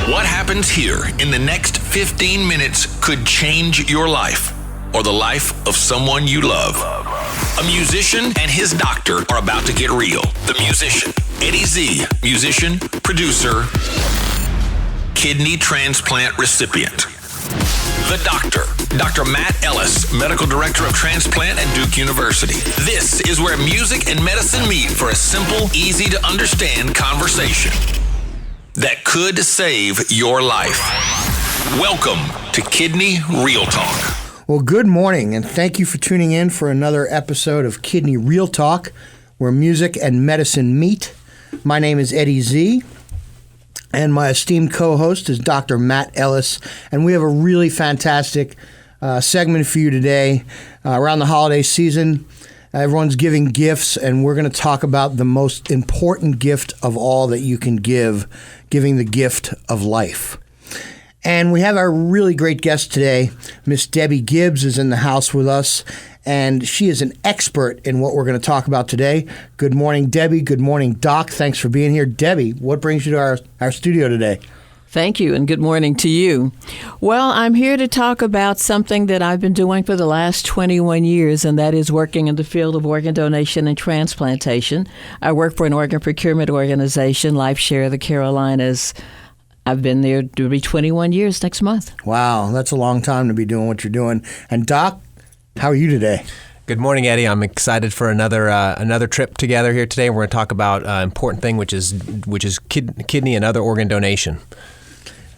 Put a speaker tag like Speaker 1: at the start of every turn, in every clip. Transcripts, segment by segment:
Speaker 1: What happens here in the next 15 minutes could change your life or the life of someone you love. A musician and his doctor are about to get real. The musician, Eddie Z, musician, producer, kidney transplant recipient. The doctor, Dr. Matt Ellis, medical director of transplant at Duke University. This is where music and medicine meet for a simple, easy to understand conversation that could save your life. Welcome to Kidney Real Talk.
Speaker 2: Well, good morning, and thank you for tuning in for another episode of Kidney Real Talk, where music and medicine meet. My name is Eddie Z, and my esteemed co-host is Dr. Matt Ellis, and we have a really fantastic segment for you today. Around the holiday season, everyone's giving gifts, and we're going to talk about the most important gift of all that you can give, giving the gift of life. And we have our really great guest today. Miss Debbie Gibbs is in the house with us, and she is an expert in what we're going to talk about today. Good morning, Debbie. Good morning, Doc. Thanks for being here. Debbie, what brings you to our studio today?
Speaker 3: Thank you, and good morning to you. Well, I'm here to talk about something that I've been doing for the last 21 years, and that is working in the field of organ donation and transplantation. I work for an organ procurement organization, LifeShare of the Carolinas. I've been there to be 21 years next month.
Speaker 2: Wow, that's a long time to be doing what you're doing. And Doc, how are you today?
Speaker 4: Good morning, Eddie. I'm excited for another trip together here today. We're going to talk about an important thing, which is kidney and other organ donation.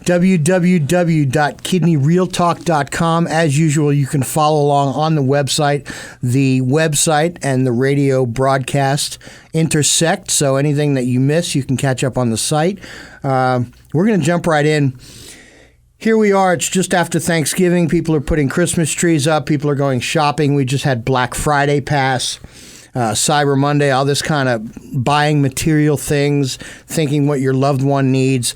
Speaker 2: www.kidneyrealtalk.com. As usual, you can follow along on the website. The website and the radio broadcast intersect, so anything that you miss, you can catch up on the site. We're going to jump right in. Here we are. It's just after Thanksgiving. People are putting Christmas trees up. People are going shopping. We just had Black Friday pass, Cyber Monday, all this kind of buying material things, thinking what your loved one needs.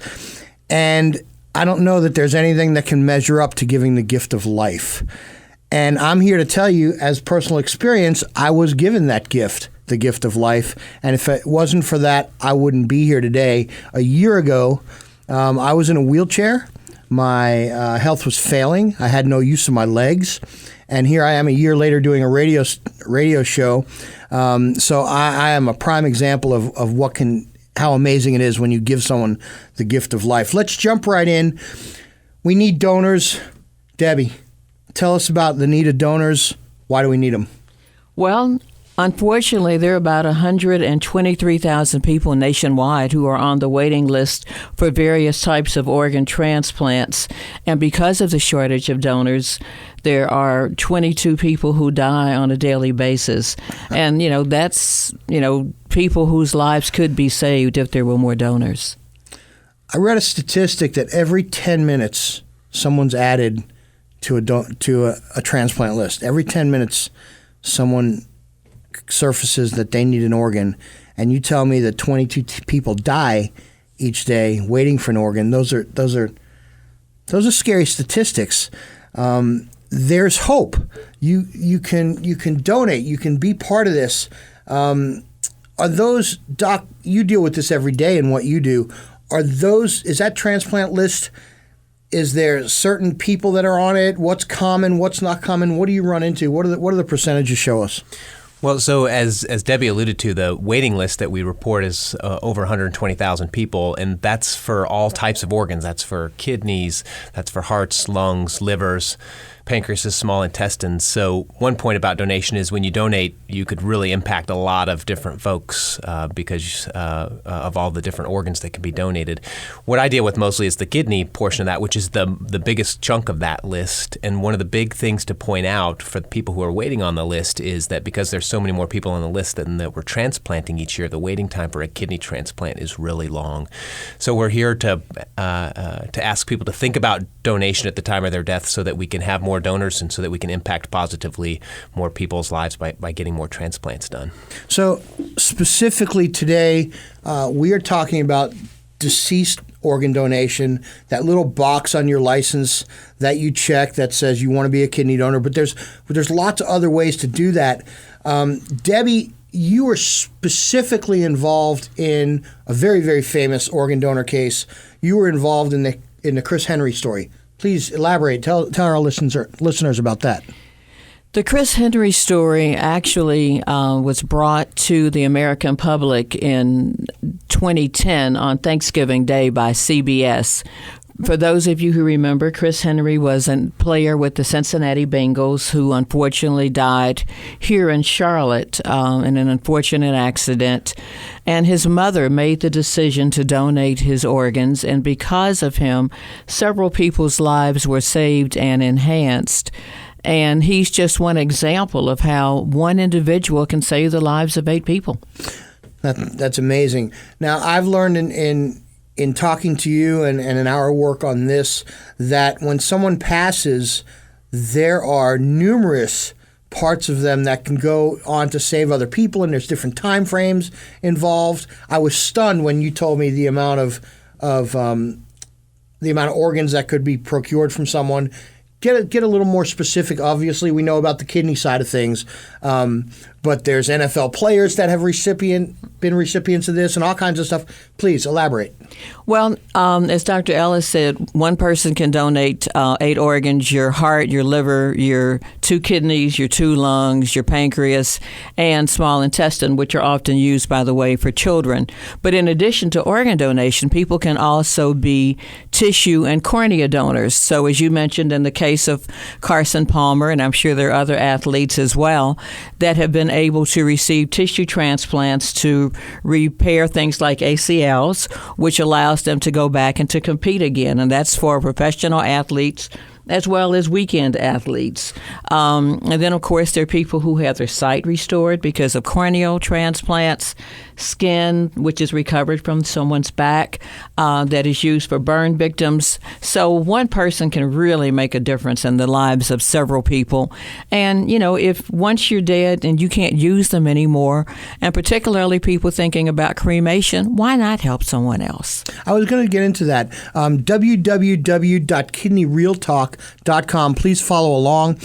Speaker 2: And I don't know that there's anything that can measure up to giving the gift of life. And I'm here to tell you, as personal experience, I was given that gift, the gift of life. And if it wasn't for that, I wouldn't be here today. A year ago, I was in a wheelchair. My health was failing. I had no use of my legs. And here I am a year later doing a radio show. So I am a prime example of how amazing it is when you give someone the gift of life. Let's jump right in. We need donors. Debbie, tell us about the need of donors. Why do we need them?
Speaker 3: Well, unfortunately, there are about 123,000 people nationwide who are on the waiting list for various types of organ transplants. And because of the shortage of donors, there are 22 people who die on a daily basis. And, that's, people whose lives could be saved if there were more donors.
Speaker 2: I read a statistic that every 10 minutes, someone's added to a transplant list. Every 10 minutes, someone surfaces that they need an organ, and you tell me that 22 people die each day waiting for an organ. Those are scary statistics. There's hope. You can donate. You can be part of this. Are those, Doc? You deal with this every day in what you do. Is that transplant list? Is there certain people that are on it? What's common? What's not common? What do you run into? What do the percentages show us?
Speaker 4: Well, so as Debbie alluded to, the waiting list that we report is over 120,000 people, and that's for all types of organs. That's for kidneys, that's for hearts, lungs, livers, pancreas, small intestines. So one point about donation is when you donate, you could really impact a lot of different folks because of all the different organs that can be donated. What I deal with mostly is the kidney portion of that, which is the biggest chunk of that list. And one of the big things to point out for the people who are waiting on the list is that because there's so many more people on the list than that we're transplanting each year, the waiting time for a kidney transplant is really long. So we're here to ask people to think about donation at the time of their death so that we can have more donors and so that we can impact positively more people's lives by getting more transplants done.
Speaker 2: So specifically today, we are talking about deceased organ donation, that little box on your license that you check that says you want to be a kidney donor, but there's lots of other ways to do that. Debbie, you were specifically involved in a very, very famous organ donor case. You were involved in the Chris Henry story. Please elaborate. Tell our listeners about that.
Speaker 3: The Chris Henry story actually was brought to the American public in 2010 on Thanksgiving Day by CBS. For those of you who remember, Chris Henry was a player with the Cincinnati Bengals who unfortunately died here in Charlotte in an unfortunate accident. And his mother made the decision to donate his organs. And because of him, several people's lives were saved and enhanced. And he's just one example of how one individual can save the lives of 8 people.
Speaker 2: That's amazing. Now, I've learned in talking to you and in our work on this, that when someone passes, there are numerous parts of them that can go on to save other people, and there's different time frames involved. I was stunned when you told me the amount of organs that could be procured from someone. Get a little more specific. Obviously, we know about the kidney side of things, but there's NFL players that have been recipients of this and all kinds of stuff. Please elaborate.
Speaker 3: Well, as Dr. Ellis said, one person can donate 8 organs: your heart, your liver, your 2 kidneys, your 2 lungs, your pancreas, and small intestine, which are often used, by the way, for children. But in addition to organ donation, people can also be tissue and cornea donors. So as you mentioned in the case of Carson Palmer, and I'm sure there are other athletes as well, that have been able to receive tissue transplants to repair things like ACLs, which allows them to go back and to compete again. And that's for professional athletes as well as weekend athletes. And then, of course, there are people who have their sight restored because of corneal transplants, skin, which is recovered from someone's back, that is used for burn victims. So one person can really make a difference in the lives of several people. And, if once you're dead and you can't use them anymore, and particularly people thinking about cremation, why not help someone else?
Speaker 2: I was going to get into that. www.kidneyrealtalk.com. Please follow along.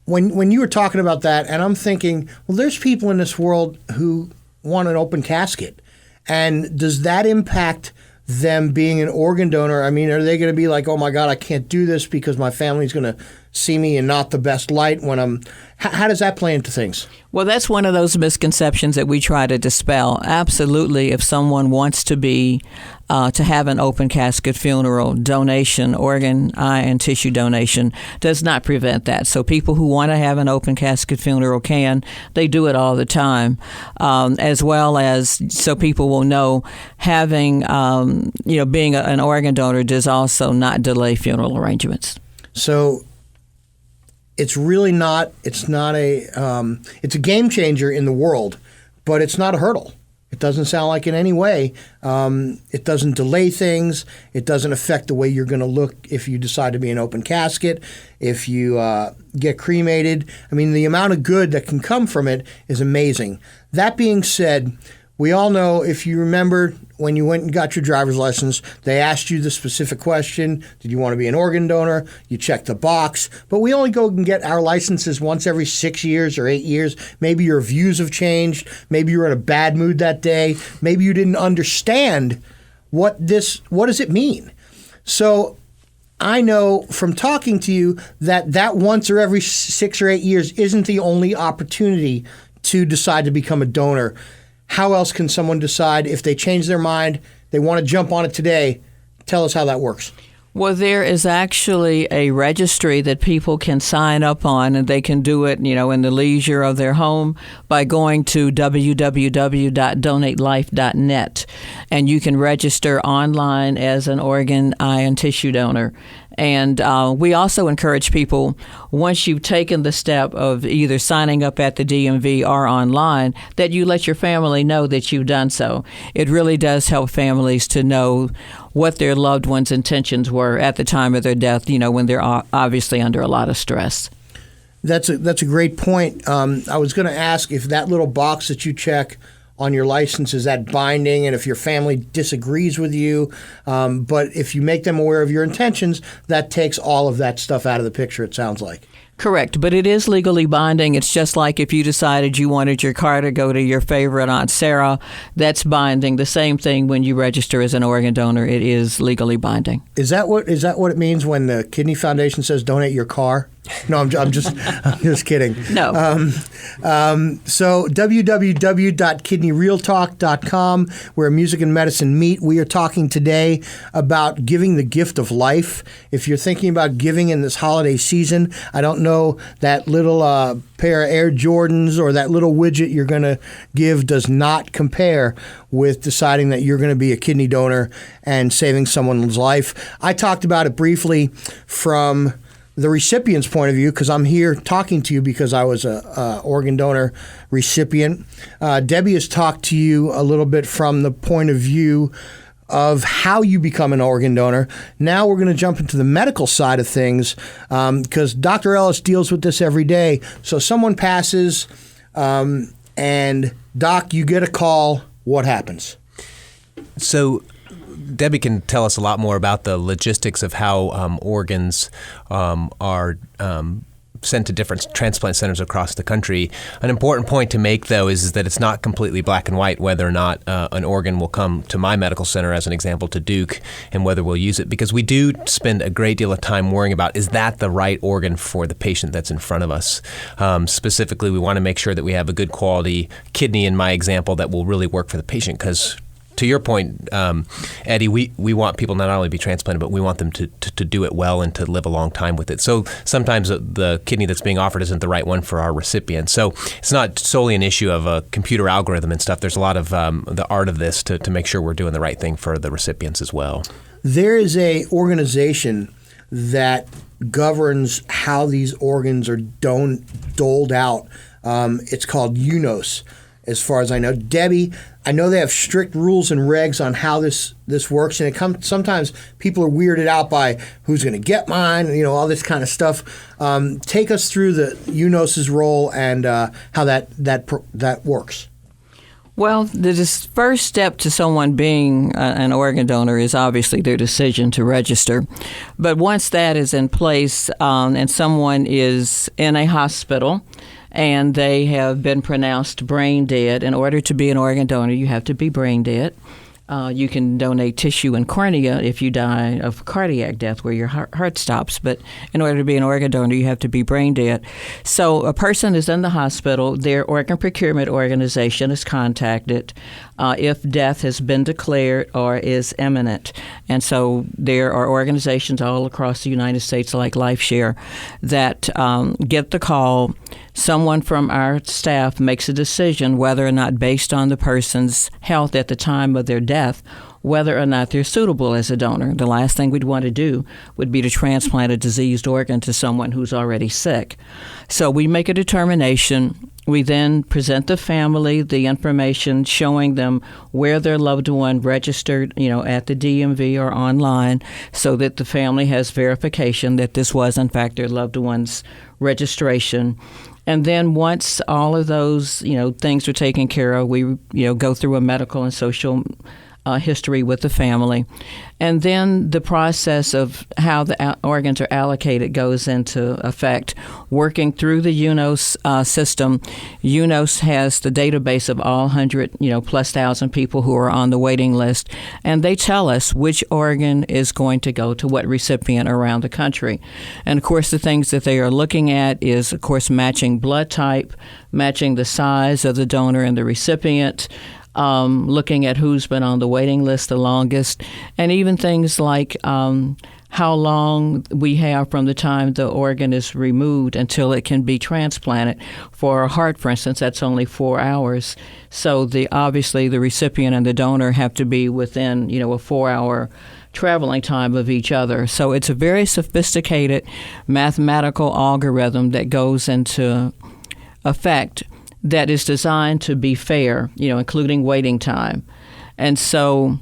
Speaker 2: When you were talking about that, and I'm thinking, well, there's people in this world who want an open casket. And does that impact them being an organ donor? I mean, are they going to be like, oh my God, I can't do this because my family's going to see me in not the best light when I'm... How does that play into things?
Speaker 3: Well, that's one of those misconceptions that we try to dispel. Absolutely, if someone wants to be to have an open casket funeral, donation, organ, eye, and tissue donation does not prevent that. So people who want to have an open casket funeral can. They do it all the time, as well as so people will know having, being an organ donor does also not delay funeral arrangements.
Speaker 2: So it's really not. It's a game changer in the world, but it's not a hurdle. It doesn't sound like in any way. It doesn't delay things. It doesn't affect the way you're going to look if you decide to be an open casket, if you get cremated. I mean, the amount of good that can come from it is amazing. That being said, we all know, if you remember when you went and got your driver's license, they asked you the specific question, did you want to be an organ donor? You checked the box. But we only go and get our licenses once every 6 years or 8 years. Maybe your views have changed. Maybe you were in a bad mood that day. Maybe you didn't understand what does it mean. So I know from talking to you that once or every 6 or 8 years isn't the only opportunity to decide to become a donor. How else can someone decide if they change their mind, they want to jump on it today? Tell us how that works.
Speaker 3: Well, there is actually a registry that people can sign up on, and they can do it, in the leisure of their home by going to www.donatelife.net, and you can register online as an organ, eye, and tissue donor. And we also encourage people, once you've taken the step of either signing up at the DMV or online, that you let your family know that you've done so. It really does help families to know what their loved ones' intentions were at the time of their death, when they're obviously under a lot of stress.
Speaker 2: That's a great point. I was going to ask if that little box that you check on your license, is that binding, and if your family disagrees with you. But if you make them aware of your intentions, that takes all of that stuff out of the picture, it sounds like.
Speaker 3: Correct, but it is legally binding. It's just like if you decided you wanted your car to go to your favorite Aunt Sarah, that's binding. The same thing when you register as an organ donor, it is legally binding.
Speaker 2: Is that what it means when the Kidney Foundation says donate your car? No, I'm just kidding.
Speaker 3: No.
Speaker 2: So www.kidneyrealtalk.com, where music and medicine meet. We are talking today about giving the gift of life. If you're thinking about giving in this holiday season, I don't know, that little pair of Air Jordans or that little widget you're going to give does not compare with deciding that you're going to be a kidney donor and saving someone's life. I talked about it briefly from the recipient's point of view, because I'm here talking to you because I was a organ donor recipient. Debbie has talked to you a little bit from the point of view of how you become an organ donor. Now we're going to jump into the medical side of things, because Dr. Ellis deals with this every day. So someone passes, and Doc, you get a call. What happens?
Speaker 4: So Debbie can tell us a lot more about the logistics of how organs are sent to different transplant centers across the country. An important point to make, though, is that it's not completely black and white whether or not an organ will come to my medical center, as an example, to Duke, and whether we'll use it, because we do spend a great deal of time worrying about, is that the right organ for the patient that's in front of us? Specifically, we want to make sure that we have a good quality kidney, in my example, that will really work for the patient, because to your point, Eddie, we want people not only to be transplanted, but we want them to do it well and to live a long time with it. So sometimes the kidney that's being offered isn't the right one for our recipient. So it's not solely an issue of a computer algorithm and stuff. There's a lot of the art of this to make sure we're doing the right thing for the recipients as well.
Speaker 2: There is a organization that governs how these organs are doled out. It's called UNOS, as far as I know. Debbie, I know they have strict rules and regs on how this works, and sometimes people are weirded out by who's going to get mine, all this kind of stuff. Take us through the UNOS's role and how that works.
Speaker 3: Well, the first step to someone being an organ donor is obviously their decision to register. But once that is in place, and someone is in a hospital and they have been pronounced brain dead, in order to be an organ donor, you have to be brain dead. You can donate tissue and cornea if you die of cardiac death where your heart stops. But in order to be an organ donor, you have to be brain dead. So a person is in the hospital. Their organ procurement organization is contacted if death has been declared or is imminent. And so there are organizations all across the United States like LifeShare that get the call. Someone from our staff makes a decision whether or not, based on the person's health at the time of their death, whether or not they're suitable as a donor. The last thing we'd want to do would be to transplant a diseased organ to someone who's already sick. So we make a determination. We then present the family the information showing them where their loved one registered, at the DMV or online, so that the family has verification that this was, in fact, their loved one's registration. And then once all of those, things are taken care of, we, go through a medical and social history with the family. And then the process of how the organs are allocated goes into effect. Working through the UNOS system, UNOS has the database of all 100, plus thousand people who are on the waiting list, and they tell us which organ is going to go to what recipient around the country. And of course, the things that they are looking at is, of course, matching blood type, matching the size of the donor and the recipient, looking at who's been on the waiting list the longest, and even things like how long we have from the time the organ is removed until it can be transplanted. For a heart, for instance, that's only 4 hours. So obviously the recipient and the donor have to be within, a 4-hour traveling time of each other. So it's a very sophisticated mathematical algorithm that goes into effect that is designed to be fair, including waiting time. And so,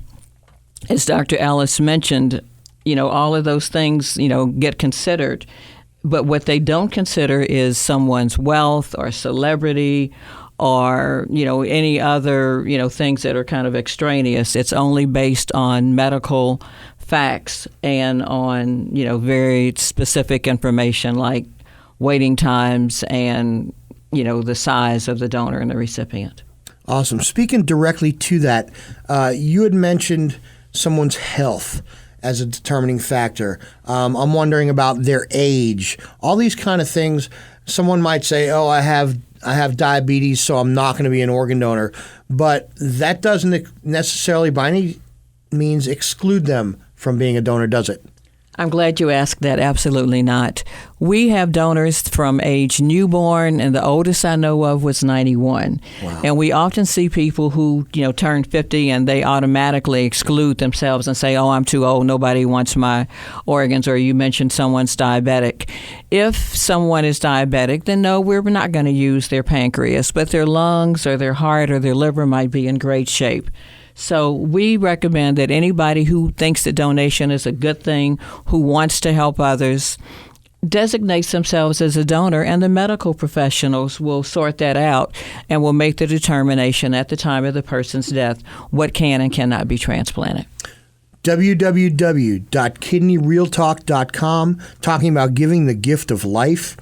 Speaker 3: as Dr. Ellis mentioned, all of those things, get considered. But what they don't consider is someone's wealth or celebrity or, any other, things that are kind of extraneous. It's only based on medical facts and on, very specific information like waiting times, and the size of the donor and the recipient.
Speaker 2: Awesome. Speaking directly to that, you had mentioned someone's health as a determining factor. I'm wondering about their age, all these kind of things. Someone might say, "Oh, I have diabetes, so I'm not going to be an organ donor," but that doesn't necessarily, by any means, exclude them from being a donor, does it?
Speaker 3: I'm glad you asked that. Absolutely not. We have donors from age newborn, and the oldest I know of was 91.
Speaker 2: Wow.
Speaker 3: And we often see people who, turn 50 and they automatically exclude themselves and say, "Oh, I'm too old. Nobody wants my organs." Or you mentioned someone's diabetic. If someone is diabetic, then no, we're not going to use their pancreas, but their lungs or their heart or their liver might be in great shape. So we recommend that anybody who thinks that donation is a good thing, who wants to help others, designates themselves as a donor, and the medical professionals will sort that out and will make the determination at the time of the person's death what can and cannot be transplanted.
Speaker 2: www.kidneyrealtalk.com, talking about giving the gift of life.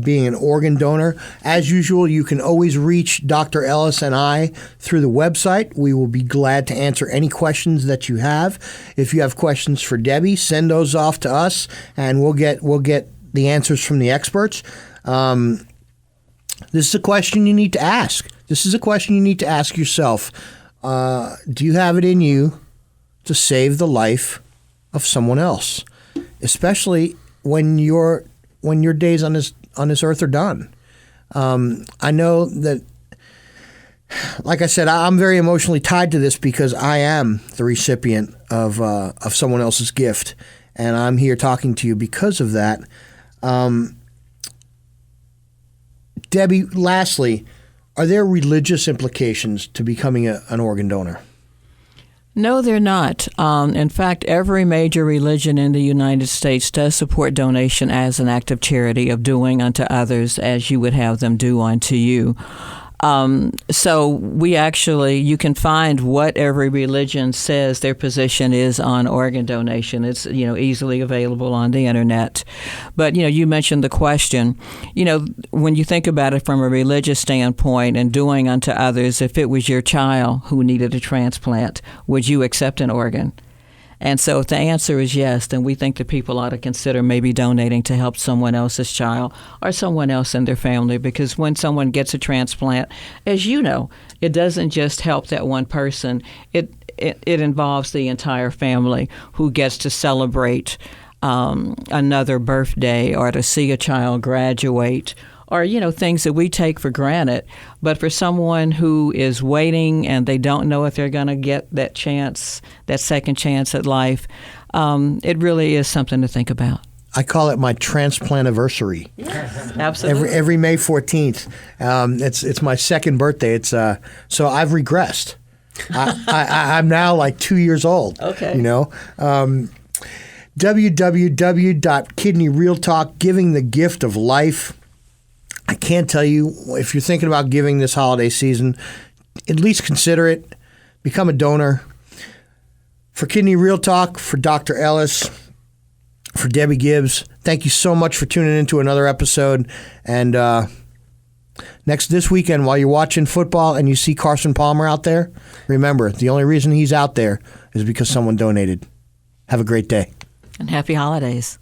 Speaker 2: Being an organ donor. As usual, you can always reach Dr. Ellis and I through the website. We will be glad to answer any questions that you have. If you have questions for Debbie, send those off to us, and we'll get the answers from the experts. This is a question you need to ask. This is a question you need to ask yourself. Do you have it in you to save the life of someone else, especially when your days on this earth are done? I know that, like I said, I'm very emotionally tied to this because I am the recipient of someone else's gift, and I'm here talking to you because of that. Debbie, lastly, are there religious implications to becoming an organ donor?
Speaker 3: No, they're not. In fact, every major religion in the United States does support donation as an act of charity, of doing unto others as you would have them do unto you. So you can find what every religion says their position is on organ donation. It's, easily available on the internet. But, you mentioned the question, when you think about it from a religious standpoint and doing unto others, if it was your child who needed a transplant, would you accept an organ? And so if the answer is yes, then we think that people ought to consider maybe donating to help someone else's child or someone else in their family, because when someone gets a transplant, as you know, it doesn't just help that one person. It involves the entire family who gets to celebrate another birthday or to see a child graduate, or, things that we take for granted. But for someone who is waiting and they don't know if they're going to get that chance, that second chance at life, it really is something to think about.
Speaker 2: I call it my transplantiversary.
Speaker 3: Yes, absolutely.
Speaker 2: Every May 14th. It's my second birthday. It's so I've regressed. I'm now like 2 years old.
Speaker 3: Okay.
Speaker 2: www.kidneyrealtalk, giving the gift of life. I can't tell you, if you're thinking about giving this holiday season, at least consider it. Become a donor. For Kidney Real Talk, for Dr. Ellis, for Debbie Gibbs, thank you so much for tuning into another episode. And this weekend, while you're watching football and you see Carson Palmer out there, remember, the only reason he's out there is because someone donated. Have a great day.
Speaker 3: And happy holidays.